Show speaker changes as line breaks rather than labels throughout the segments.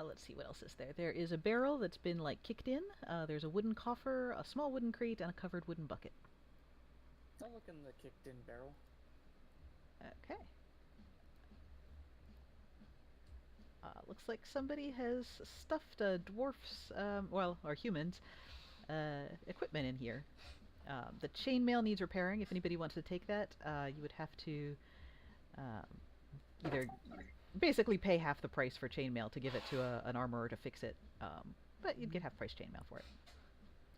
Let's see, what else is there? There is a barrel that's been, like, kicked in. There's a wooden coffer, a small wooden crate, and a covered wooden bucket.
I'll look in the kicked-in barrel.
Okay. Looks like somebody has stuffed a dwarf's, well, or humans, equipment in here. The chainmail needs repairing. If anybody wants to take that, you would have to um, either basically pay half the price for chainmail to give it to an armorer to fix it, but you'd get half price chainmail for it.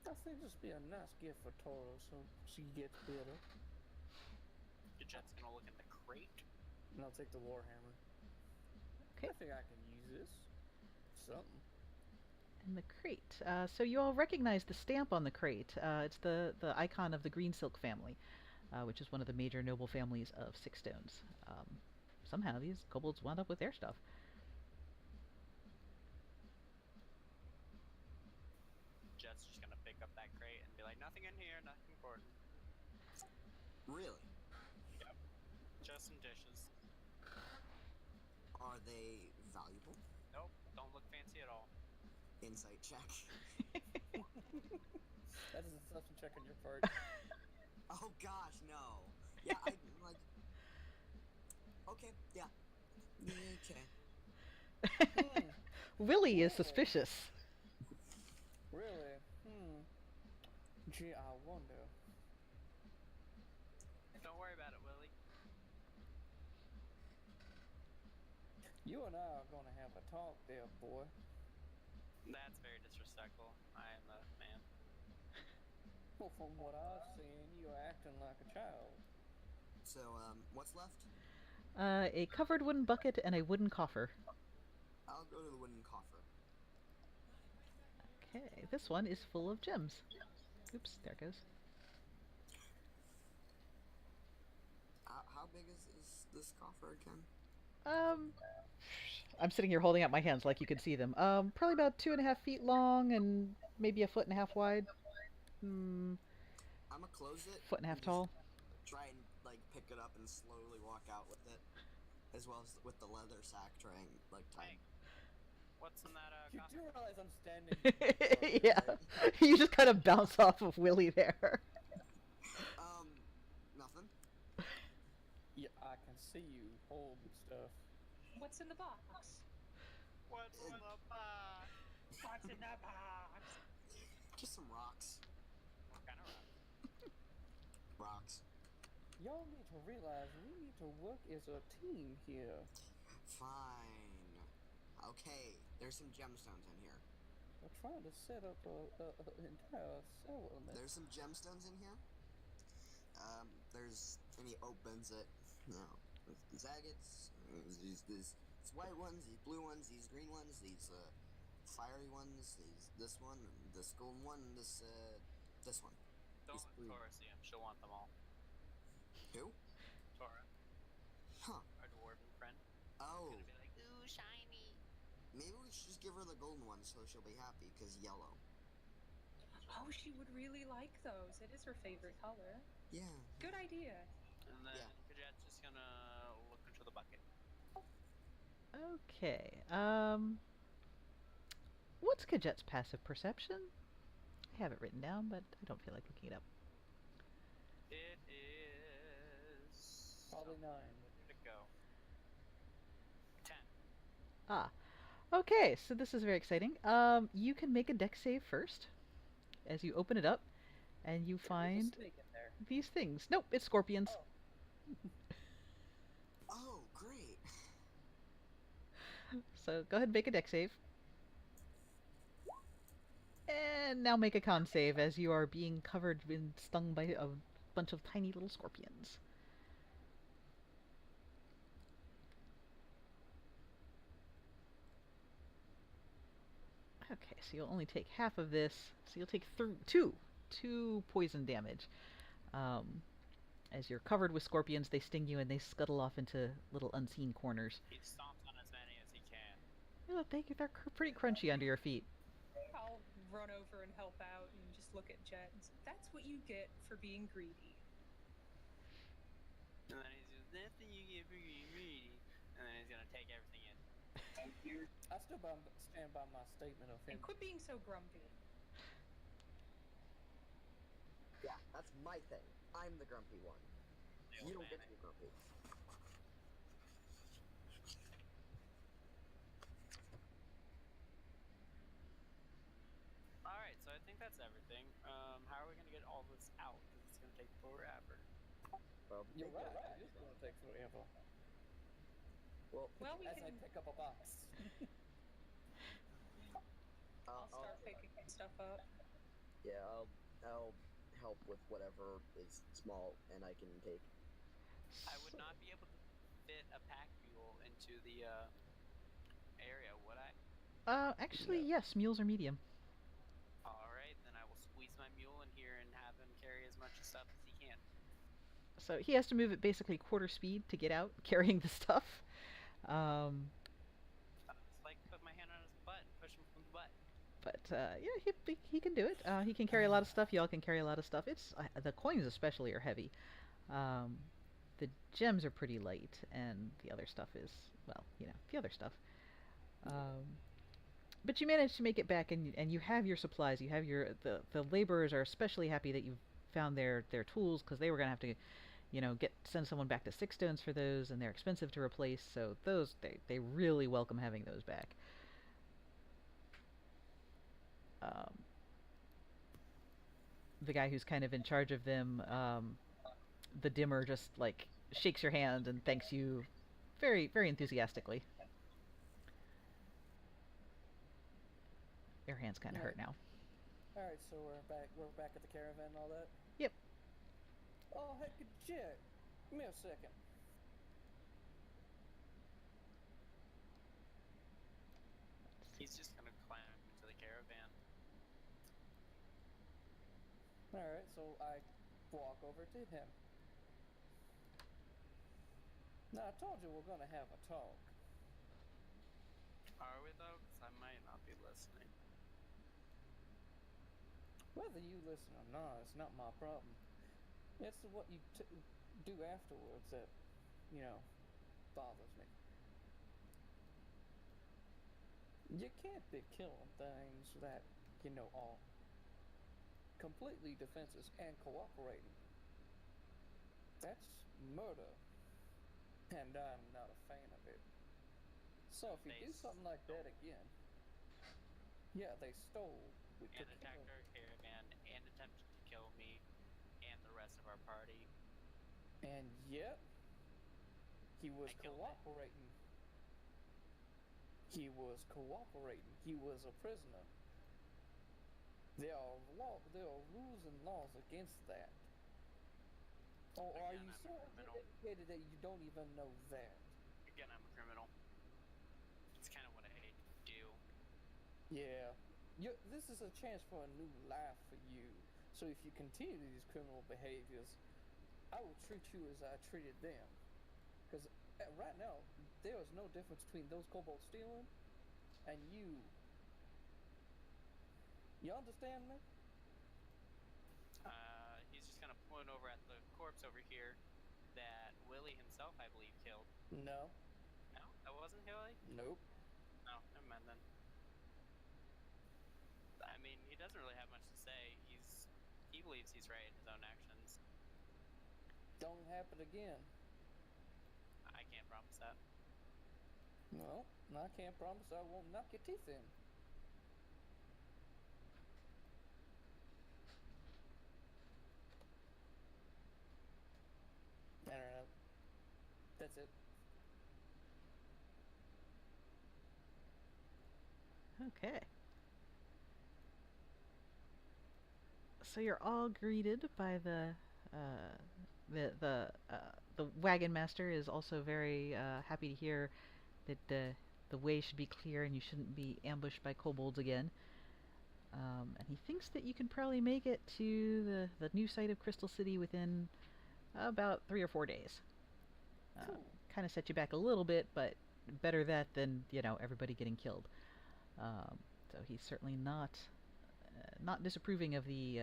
I think this would be a nice gift for Toro, so she gets better.
The Jet's gonna look in the crate.
And I'll take the Warhammer.
Okay.
I think I can use this. Something.
And the crate. So you all recognize the stamp on the crate. It's the icon of the Green Silk family, which is one of the major noble families of Six Stones. Somehow these kobolds wound up with their stuff.
Jet's just gonna pick up that crate and be like, nothing in here, nothing important.
Really?
Yep. Just some dishes.
Are they valuable?
Nope, don't look fancy at all.
Insight check.
That is a deception check on your part.
Oh gosh, no. Yeah, I like. Okay, yeah. Okay.
Willie is suspicious.
Really? Gee, I wonder.
Don't worry about it, Willie.
You and I are gonna have a talk there, boy.
That's very disrespectful. I am a man.
Well, from what I've seen, you're acting like a child.
So, what's left?
A covered wooden bucket and a wooden coffer.
I'll go to the wooden coffer.
Okay, this one is full of gems. Oops, there it goes.
How big is this coffer again?
I'm sitting here holding out my hands like you could see them. Probably about 2.5 feet long and maybe 1.5 feet wide.
I'm gonna close it.
1.5 feet tall.
Try and like pick it up and slowly walk out with it, as well as with the leather sack trying like tie.
Hey, what's in that
You
coffee?
do realize I'm standing.
Yeah, you just kind of bounce off of Willie there.
Nothing.
Yeah, I can see you holding stuff.
What's in the box?
What's in the box?
What's in the box?
Just some rocks.
What kind of rock?
Rocks.
Y'all need to realize we need to work as a team here.
Fine. Okay, there's some gemstones in here.
We're trying to set up an entire settlement.
There's some gemstones in here. And he opens it. No, these agates, these white ones, these blue ones, these green ones, these fiery ones, this one, this golden one, this one.
Don't let Tora see him. She'll want them all.
Who?
Tora,
Huh.
our dwarven friend.
Oh.
Gonna be like, ooh, shiny.
Maybe we should just give her the golden one so she'll be happy, because yellow.
Oh, she would really like those. It is her favorite color.
Yeah.
Good idea.
And then
Yeah.
Kajet's just gonna look into the bucket.
Okay, what's Kajet's passive perception? I have it written down, but I don't feel like looking it up.
It is...
Probably 9.
Where did it go? 10.
Ah, okay, so this is very exciting. You can make a dex save first, as you open it up, and you
There's a
find
snake in there.
these things. Nope, it's scorpions.
Oh.
Oh, great.
So go ahead and make a dex save. And now make a con save as you are being covered and stung by a bunch of tiny little scorpions. Okay, so you'll only take half of this. So you'll take two poison damage. As you're covered with scorpions, they sting you and they scuttle off into little unseen corners.
He stomps on as many as he can.
Oh, thank you. They're pretty crunchy under your feet.
I'll run over and help out and just look at Jet and say, that's what you get for being greedy.
And then he's just, that's what you get for being greedy. And then he's gonna take everything in.
I still stand by my statement of
And
him.
quit being so grumpy.
Yeah, that's my thing. I'm the grumpy one. You don't get to be grumpy.
Alright, so I think that's everything. How are we gonna get all this out? Because it's gonna take forever.
Well,
You're right. It is going to take forever.
Well,
Well, we
As
can.
I pick up a box.
I'll start picking stuff up.
Yeah, I'll help with whatever is small and I can take.
I would not be able to fit a pack mule into the area, would I?
Actually,
No.
yes, mules are medium.
Alright, then I will squeeze my mule in here and have him carry as much stuff as he can.
So he has to move at basically quarter speed to get out, carrying the stuff. Um,
It's like put my hand on his butt and push him from the butt.
but yeah, he can do it. He can carry a lot of stuff. Y'all can carry a lot of stuff. It's the coins especially are heavy. Um, the gems are pretty light, and the other stuff is, well, the other stuff. Um, but you manage to make it back, and you have your supplies. You have the laborers are especially happy that you've found their tools, because they were gonna have to send someone back to Six Stones for those, and they're expensive to replace. So those they really welcome having those back. Um, the guy who's kind of in charge of them, the dimmer, just like shakes your hand and thanks you very very enthusiastically. Your hand's kind of hurt now.
Alright, so we're back at the caravan and all that?
Yep.
Oh, heck, Jet. Give me a second.
He's just gonna climb into the caravan.
Alright, so I walk over to him. Now, I told you we're gonna have a talk.
Are we though? Because I might not be listening.
Whether you listen or not, it's not my problem. It's what you do afterwards that, bothers me. You can't be killing things that, are completely defenseless and cooperating. That's murder. And I'm not a fan of it. So if you do something like that again, yeah, they stole. We
And
took
attacked
care
our caravan and attempted to kill me and the rest of our party.
And yet, he was
I killed it.
cooperating. He was cooperating. He was a prisoner. There are rules and laws against that. Or are
Again,
you
I'm
so
a criminal.
educated that you don't even know that?
Again, I'm a criminal. It's kind of what I do.
Yeah. This is a chance for a new life for you. So if you continue these criminal behaviors, I will treat you as I treated them. Because right now, there is no difference between those kobolds stealing and you. You understand me?
He's just gonna point over at the corpse over here that Willie himself, I believe, killed.
No.
No, that wasn't Willie?
Nope.
No, never mind then. I mean, he doesn't really have much to say. He believes he's right in his own actions.
Don't happen again.
I can't promise that.
Well, I can't promise I won't knock your teeth in. I don't know. That's it.
Okay. So you're all greeted by the wagon master is also very happy to hear that the way should be clear and you shouldn't be ambushed by kobolds again. And he thinks that you can probably make it to the new site of Crystal City within about 3 or 4 days.
Cool.
Kind of set you back a little bit, but better that than everybody getting killed. So he's certainly not disapproving of the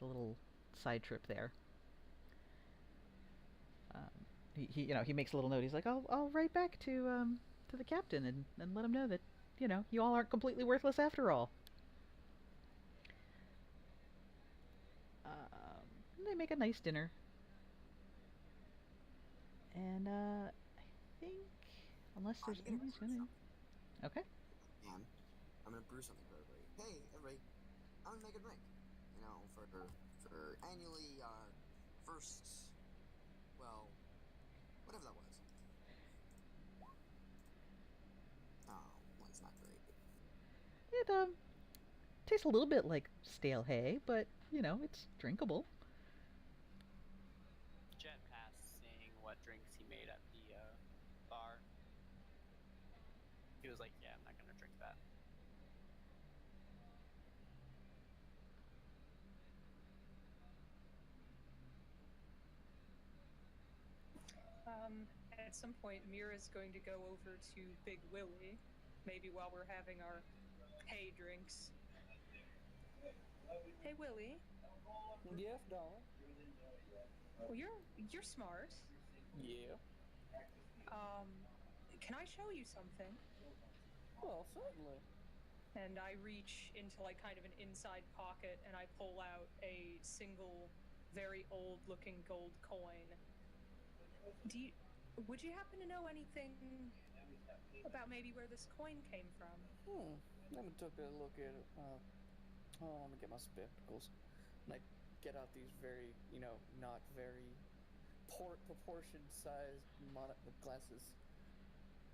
little side trip there. He makes a little note. He's like, I'll write back to to the captain and let him know that, you all aren't completely worthless after all. They make a nice dinner. And I think, unless
I'm
there's
gonna
anything
brew
going
something.
Okay.
And I'm gonna brew something for everybody. Hey, everybody, I'm gonna make a drink. For annually our first, well, whatever that was. Oh, one's not great.
It tastes a little bit like stale hay, but it's drinkable.
Jet passed seeing what drinks he made at the bar. He was like, "Yeah, I'm not gonna drink that."
At some point, Mira's going to go over to Big Willie, maybe while we're having our hay drinks. Hey, Willie.
Yes, darling.
Well, you're smart.
Yeah.
Can I show you something?
Well, certainly.
And I reach into like kind of an inside pocket and I pull out a single, very old looking gold coin. Do you, would you happen to know anything about maybe where this coin came from?
Let me take a look at it. Let me get my spectacles. And I get out these very, not very proportioned sized glasses.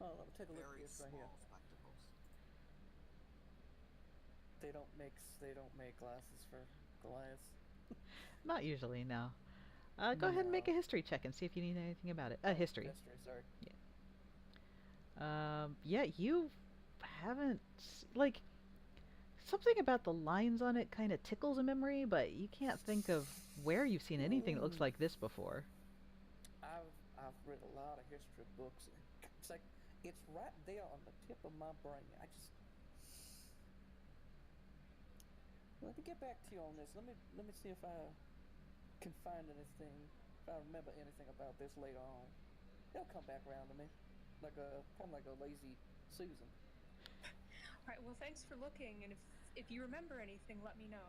Oh, let me take a look at
Very
this right here.
small spectacles.
They don't make glasses for Goliath.
Not usually, no. Go ahead and make
No.
a history check and see if you need anything about it. History.
History, sorry.
Yeah, you haven't like something about the lines on it kind of tickles a memory, but you can't think of where you've seen anything that looks like this before.
I've read a lot of history books. It's like it's right there on the tip of my brain. Let me get back to you on this. Let me see if I can find anything. If I remember anything about this later on, it'll come back around to me, kind of like a lazy Susan.
All right. Well, thanks for looking, and if you remember anything, let me know.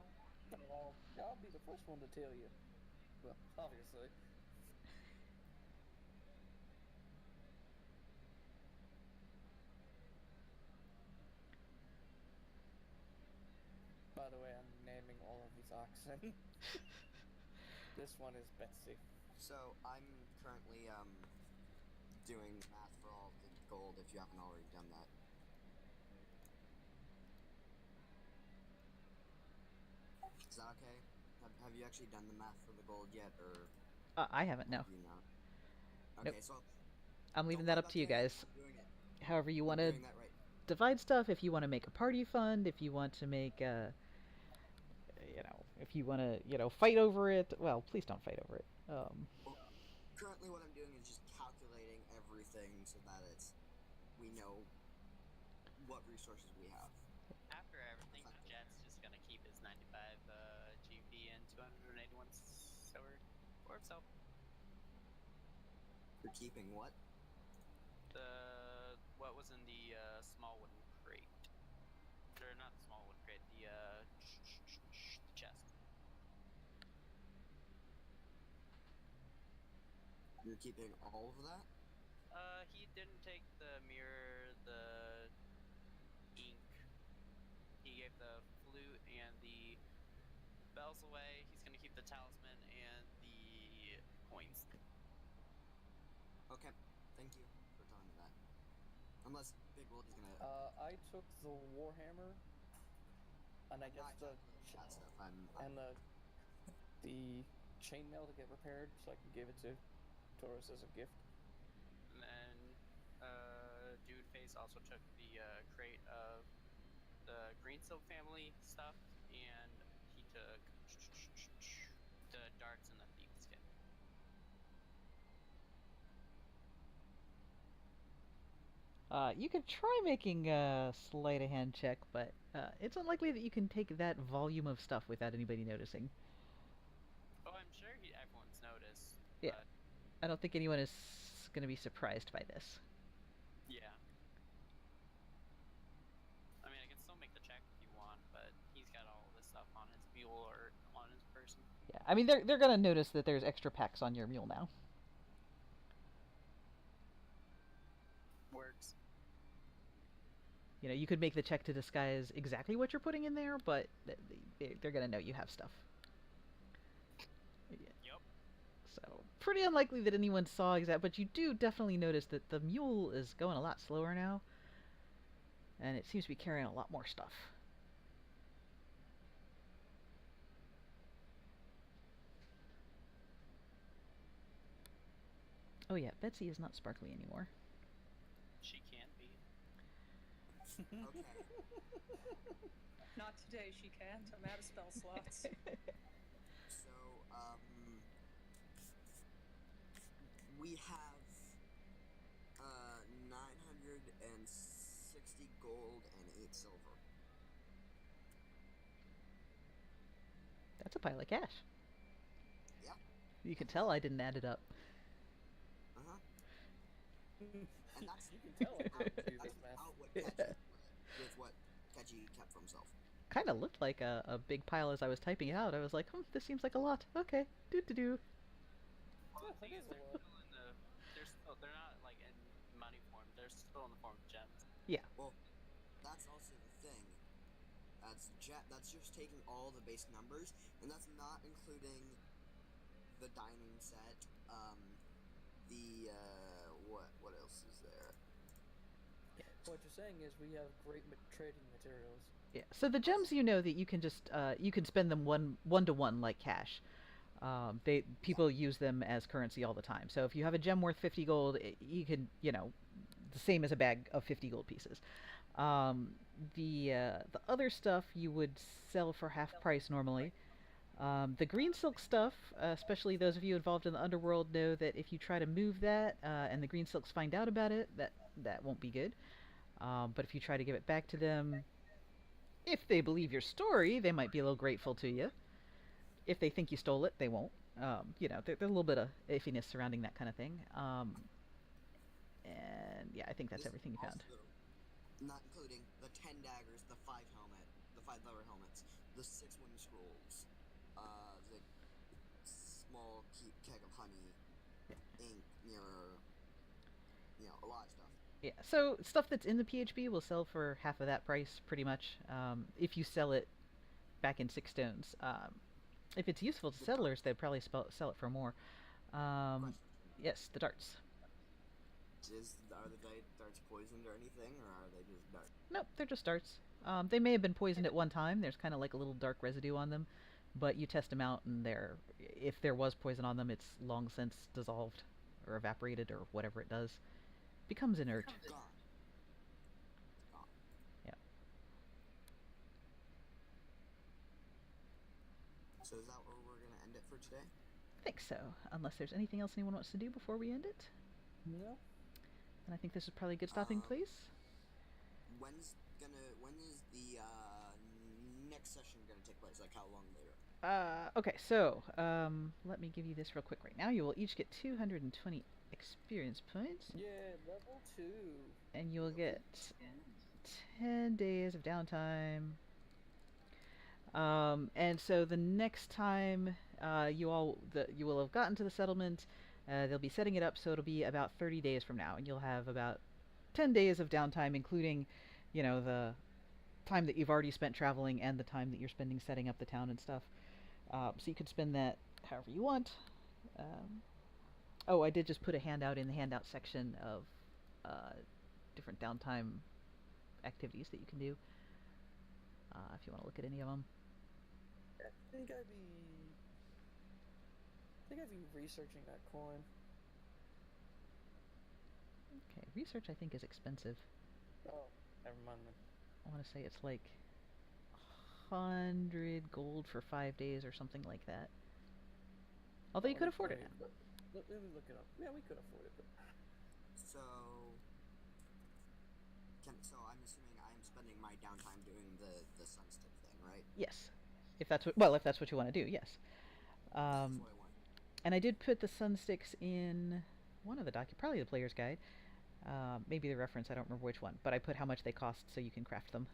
I'll be the first one to tell you. Well, obviously. By the way, I'm naming all of these oxen. This one is Betsy.
So I'm currently doing math for all of the gold. If you haven't already done that. Is that okay? Have you actually done the math for the gold yet, or
I haven't, no.
you know?
Nope.
Okay, so
I'm leaving
don't
that
worry
up
about
to you
doing it.
guys.
I'm doing it.
However you want
I'm
to
doing that right.
divide stuff, if you want to make a party fund, if you want to make if you want to, fight over it, well, please don't fight over it.
Well, currently what I'm doing is just calculating everything so that we know what resources we have.
After everything, Jet's just gonna keep his 95 GP and 281 sword for himself.
You're keeping what?
What was in the small wooden crate? Or not the small wooden crate, the chest.
You're keeping all of that?
He didn't take the mirror, the ink. He gave the flute and the bells away. He's gonna keep the talisman and the coins.
Okay, thank you for telling me that. Unless Big Willie's gonna.
I took the warhammer, and I
I'm
guess
not calculating that stuff.
and the chainmail to get repaired, so I can give it to Taurus as a gift.
And then Dude Face also took the crate of the Green Silk family stuff, and he took the darts and the thieves kit.
You could try making a sleight of hand check, but it's unlikely that you can take that volume of stuff without anybody noticing.
Oh, I'm sure everyone's noticed.
Yeah.
But
I don't think anyone is going to be surprised by this.
yeah. stuff on his mule or on his person.
Yeah, I mean they're gonna notice that there's extra packs on your mule now.
Works.
You know, you could make the check to disguise exactly what you're putting in there, but they're gonna know you have stuff. Yeah.
Yep.
So pretty unlikely that anyone saw exact, but you do definitely notice that the mule is going a lot slower now, and it seems to be carrying a lot more stuff. Oh yeah, Betsy is not sparkly anymore.
She can be.
Okay.
Not today, she can't. I'm out of spell slots.
So, we have 960 gold and 8 silver.
That's a pile of cash.
Yeah.
You can tell I didn't add it up.
Uh-huh. And that's
You can tell I didn't do
that's
this math.
without what Keji, with what Keji kept for himself.
Kind of looked like a big pile as I was typing it out. I was like, this seems like a lot. Okay, do.
Well, the thing
That
is,
is a
they're
lot.
still in the. They're not like in money form. They're still in the form of gems.
Yeah.
Well, that's also the thing. That's just taking all the base numbers, and that's not including the dining set. What else is there?
What you're saying is we have great trading materials.
Yeah. So the gems, you know that you can just you can spend them one to one like cash. People use them as currency all the time. So if you have a gem worth 50 gold, you can, the same as a bag of 50 gold pieces. The other stuff you would sell for half price normally. The green silk stuff, especially those of you involved in the underworld, know that if you try to move that and the green silks find out about it, that won't be good. But if you try to give it back to them, if they believe your story, they might be a little grateful to you. If they think you stole it, they won't. There's a little bit of iffiness surrounding that kind of thing. And yeah, I think that's
This
everything you found.
also not including the 10 daggers, the 5 leather helmets, the 6 wooden scrolls, the small keg of honey, ink, mirror, a lot of stuff.
Yeah, so stuff that's in the PHB will sell for half of that price, pretty much, if you sell it back in 6 stones. If it's useful to settlers, they'd probably sell it for more.
Question.
Yes, the darts.
Are the darts poisoned or anything, or are they just darts?
Nope, they're just darts. They may have been poisoned at one time. There's kind of like a little dark residue on them, but you test them out, and if there was poison on them, it's long since dissolved or evaporated or whatever it does. Becomes inert.
Gone.
Yeah.
So is that where we're gonna end it for today?
I think so, unless there's anything else anyone wants to do before we end it.
No.
And I think this is probably a good stopping place.
When is the next session gonna take place? Like how long later?
Okay, so let me give you this real quick right now. You will each get 220 experience points,
Yeah, level 2.
and you'll get 10 days of downtime. And so the next time you will have gotten to the settlement, they'll be setting it up, so it'll be about 30 days from now, and you'll have about 10 days of downtime, including, the time that you've already spent traveling and the time that you're spending setting up the town and stuff. So you can spend that however you want. I did just put a handout in the handout section of different downtime activities that you can do, if you want to look at any of them.
I think I'd be researching that coin.
Okay, research I think is expensive.
Oh, never mind then.
I want to say it's like 100 gold for 5 days or something like that. Although you could afford it now.
Let me look it up. Yeah, we could afford it. But...
So I'm assuming I'm spending my downtime doing the sunstick thing, right?
Yes, if that's what you want to do. Yes.
That's what I want.
And I did put the sun sticks in one of the probably the player's guide. Maybe the reference, I don't remember which one, but I put how much they cost so you can craft them.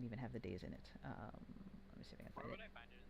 even have the days in it. Let me see if I can
Where
find
would
it.
I find it in